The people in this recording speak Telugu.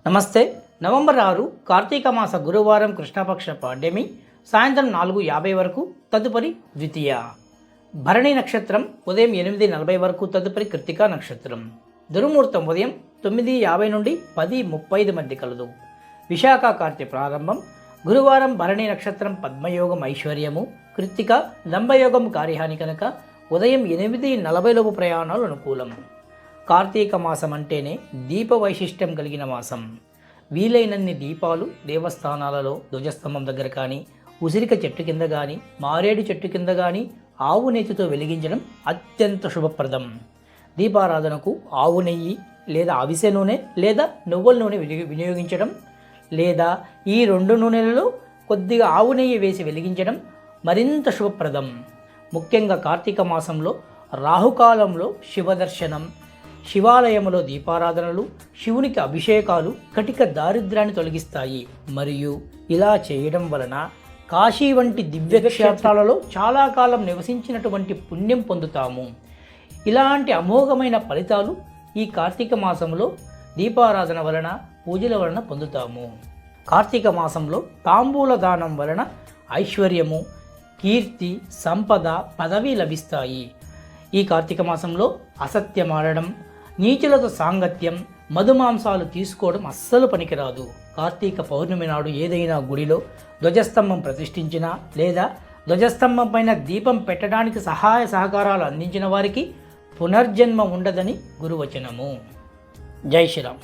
నమస్తే. నవంబర్ 6 కార్తీక మాస గురువారం కృష్ణపక్ష పాడ్యమి సాయంత్రం 4:50 వరకు, తదుపరి ద్వితీయ. భరణి నక్షత్రం ఉదయం 8:40 వరకు, తదుపరి కృత్తికా నక్షత్రం. దుర్ముహూర్తం ఉదయం 9:50 నుండి 10:35 మధ్య కలదు. విశాఖ కార్తె ప్రారంభం. గురువారం భరణి నక్షత్రం పద్మయోగం ఐశ్వర్యము, కృత్తిక దంభయోగం కార్యహాని కనుక ఉదయం 8:40 లోపు ప్రయాణాలు అనుకూలం. కార్తీక మాసం అంటేనే దీప వైశిష్ట్యం కలిగిన మాసం. వీలైనన్ని దీపాలు దేవస్థానాలలో ధ్వజస్తంభం దగ్గర కానీ, ఉసిరిక చెట్టు కింద కానీ, మారేడు చెట్టు కింద కానీ ఆవు నెయ్యితో వెలిగించడం అత్యంత శుభప్రదం. దీపారాధనకు ఆవు నెయ్యి లేదా అవిసె నూనె లేదా నువ్వుల నూనె వినియోగించడం, లేదా ఈ రెండు నూనెలలో కొద్దిగా ఆవు నెయ్యి వేసి వెలిగించడం మరింత శుభప్రదం. ముఖ్యంగా కార్తీక మాసంలో రాహుకాలంలో శివదర్శనం, శివాలయంలో దీపారాధనలు, శివునికి అభిషేకాలు కటిక దారిద్ర్యాన్ని తొలగిస్తాయి. మరియు ఇలా చేయడం వలన కాశీ వంటి దివ్యక్షేత్రాలలో చాలా కాలం నివసించినటువంటి పుణ్యం పొందుతాము. ఇలాంటి అమోఘమైన ఫలితాలు ఈ కార్తీక మాసంలో దీపారాధన వలన, పూజల వలన పొందుతాము. కార్తీక మాసంలో తాంబూల దానం వలన ఐశ్వర్యము, కీర్తి, సంపద, పదవి లభిస్తాయి. ఈ కార్తీక మాసంలో అసత్యం ఆడడం, నీచులతో సాంగత్యం, మధుమాంసాలు తీసుకోవడం అస్సలు పనికిరాదు. కార్తీక పౌర్ణమి నాడు ఏదైనా గుడిలో ధ్వజస్తంభం ప్రతిష్ఠించినా లేదా ధ్వజస్తంభం పైన దీపం పెట్టడానికి సహాయ సహకారాలు అందించిన వారికి పునర్జన్మ ఉండదని గురువచనము. జై శ్రీరామ్.